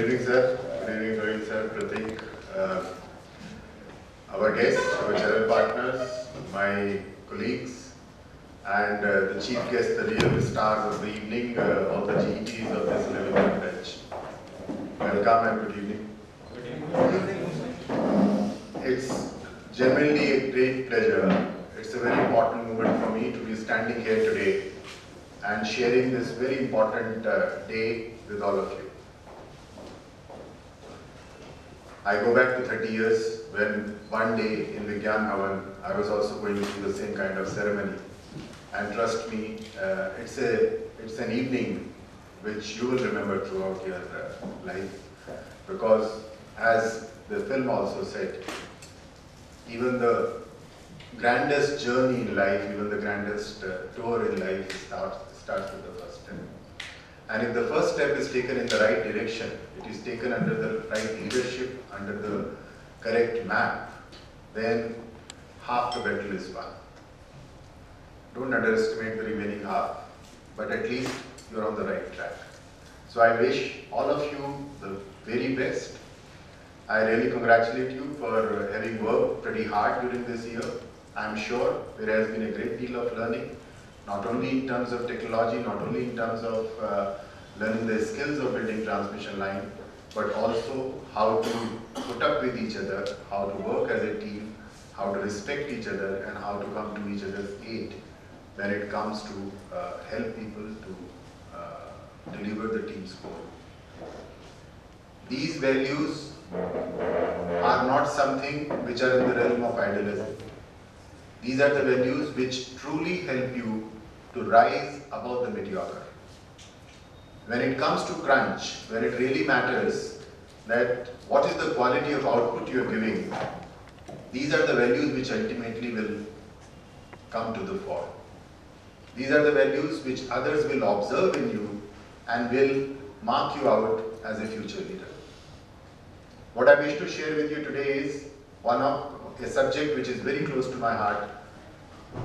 Good evening, sir. Good evening, Rohit, sir, Pratik. Our guests, our channel partners, my colleagues, and the chief guest, the real stars of the evening, all the GETs of this 11th bench. Welcome and good evening. Good evening. It's genuinely a great pleasure. It's a very important moment for me to be standing here today and sharing this very important day with all of you. I go back to 30 years when one day in Vigyan Bhavan, I was also going through the same kind of ceremony. And trust me, it's an evening which you will remember throughout your life. Because as the film also said, even the grandest journey in life, even the grandest tour in life starts with the first step. And if the first step is taken in the right direction, it is taken under the right leadership, under the correct map, then half the battle is won. Don't underestimate the remaining half, but at least you're on the right track. So I wish all of you the very best. I really congratulate you for having worked pretty hard during this year. I'm sure there has been a great deal of learning, not only in terms of technology, not only in terms of learning the skills of building transmission line, but also how to put up with each other, how to work as a team, how to respect each other, and how to come to each other's aid when it comes to help people to deliver the team's goal. These values are not something which are in the realm of idealism. These are the values which truly help you to rise above the mediocre. When it comes to crunch, when it really matters that what is the quality of output you are giving, these are the values which ultimately will come to the fore. These are the values which others will observe in you and will mark you out as a future leader. What I wish to share with you today is a subject which is very close to my heart.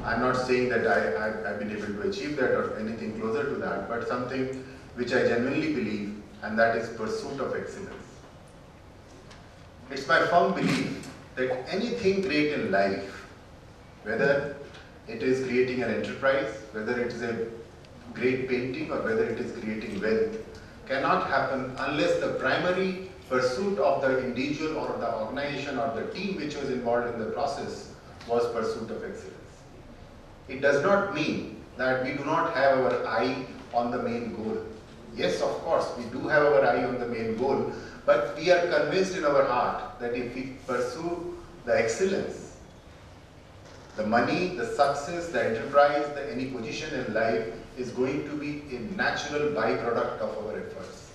I'm not saying that I've been able to achieve that or anything closer to that, but something which I genuinely believe, and that is pursuit of excellence. It's my firm belief that anything great in life, whether it is creating an enterprise, whether it is a great painting, or whether it is creating wealth, cannot happen unless the primary pursuit of the individual or the organization or the team which was involved in the process was pursuit of excellence. It does not mean that we do not have our eye on the main goal. Yes, of course, we do have our eye on the main goal, but we are convinced in our heart that if we pursue the excellence, the money, the success, the enterprise, any position in life is going to be a natural byproduct of our efforts.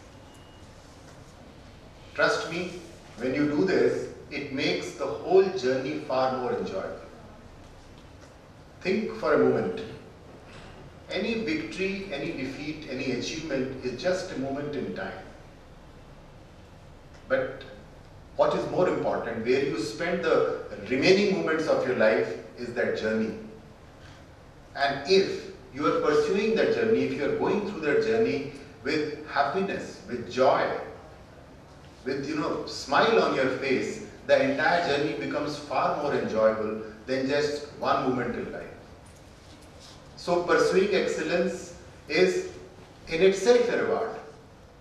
Trust me, when you do this, it makes the whole journey far more enjoyable. Think for a moment. Any victory, any defeat, any achievement is just a moment in time. But what is more important, where you spend the remaining moments of your life, is that journey. And if you are pursuing that journey, if you are going through that journey with happiness, with joy, with smile on your face, the entire journey becomes far more enjoyable than just one moment in life. So pursuing excellence is in itself a reward.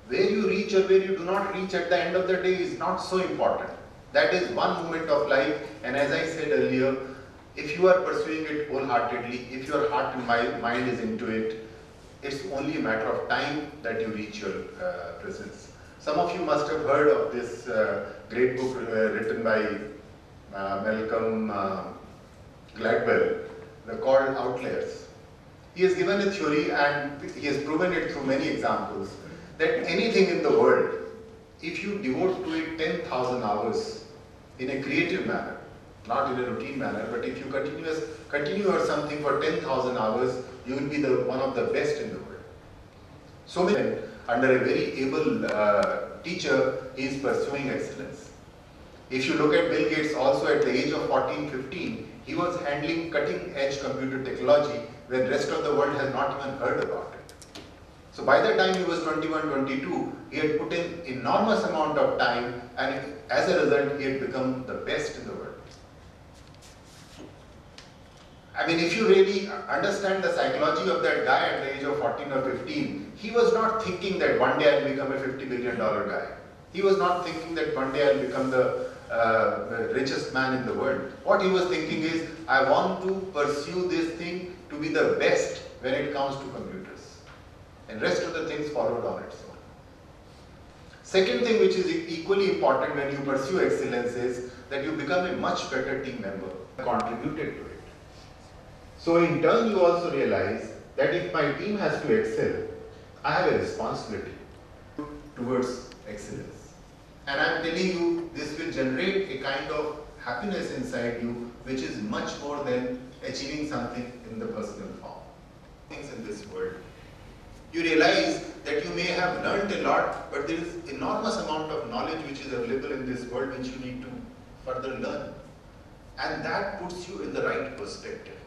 Where you reach or where you do not reach at the end of the day is not so important. That is one moment of life, and as I said earlier, if you are pursuing it wholeheartedly, if your heart and mind is into it, it's only a matter of time that you reach your presence. Some of you must have heard of this great book written by Malcolm Gladwell called Outliers. He has given a theory, and he has proven it through many examples, that anything in the world, if you devote to it 10,000 hours in a creative manner, not in a routine manner, but if you continue or something for 10,000 hours, you will be one of the best in the world. So many, under a very able teacher, he is pursuing excellence. If you look at Bill Gates, also at the age of 14, 15, he was handling cutting-edge computer technology when the rest of the world has not even heard about it. So by the time he was 21, 22, he had put in enormous amount of time, and as a result, he had become the best in the world. I mean, if you really understand the psychology of that guy at the age of 14 or 15, he was not thinking that one day I'll become a $50 billion guy. He was not thinking that one day I'll become the richest man in the world. What he was thinking is, I want to pursue this thing to be the best when it comes to computers. And rest of the things followed on its own. Second thing which is equally important when you pursue excellence is that you become a much better team member, contributed to it. So in turn you also realize that if my team has to excel, I have a responsibility towards excellence. And I am telling you, this will generate a kind of happiness inside you which is much more than achieving something in the personal form. Things in this world. You realize that you may have learned a lot, but there is enormous amount of knowledge which is available in this world which you need to further learn. And that puts you in the right perspective.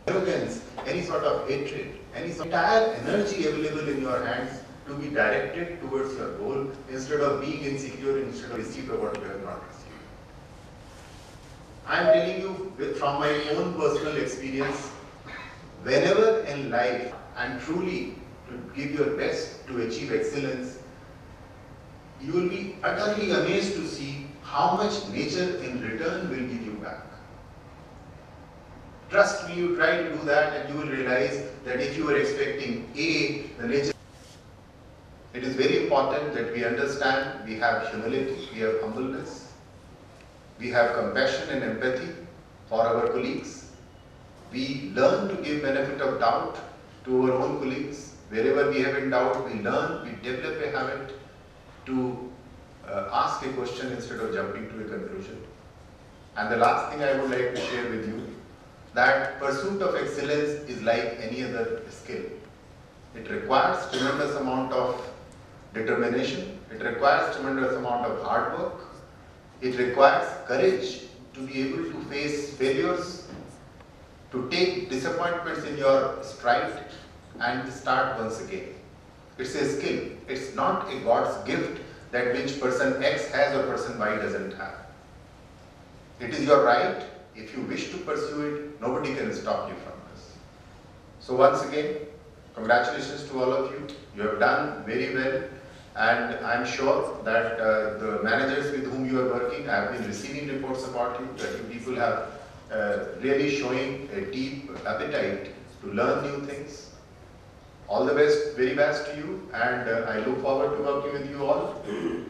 Arrogance, any sort of hatred, any entire energy available in your hands to be directed towards your goal instead of being insecure, instead of receiving what you have not received. I am telling you from my own personal experience, whenever in life and truly to give your best to achieve excellence, you will be utterly amazed to see how much nature in return will give you back. Trust me, you try to do that and you will realize that if you are expecting A, the nature. It is very important that we understand we have humility, we have humbleness, we have compassion and empathy for our colleagues. We learn to give benefit of doubt to our own colleagues. Wherever we have in doubt, we learn, we develop a habit to ask a question instead of jumping to a conclusion. And the last thing I would like to share with you, that pursuit of excellence is like any other skill. It requires tremendous amount of determination, it requires tremendous amount of hard work, it requires courage to be able to face failures, to take disappointments in your stride and start once again. It's a skill, it's not a God's gift that which person X has or person Y doesn't have. It is your right. If you wish to pursue it, nobody can stop you from this. So once again, congratulations to all of you. You have done very well, and I am sure that the managers with whom you are working, I have been receiving reports about you, that you people have really showing a deep appetite to learn new things. All the best, very best to you, and I look forward to working with you all,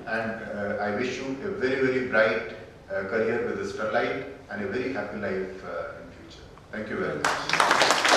and I wish you a very, very bright career with Sterlite and a very happy life in future. Thank you very much.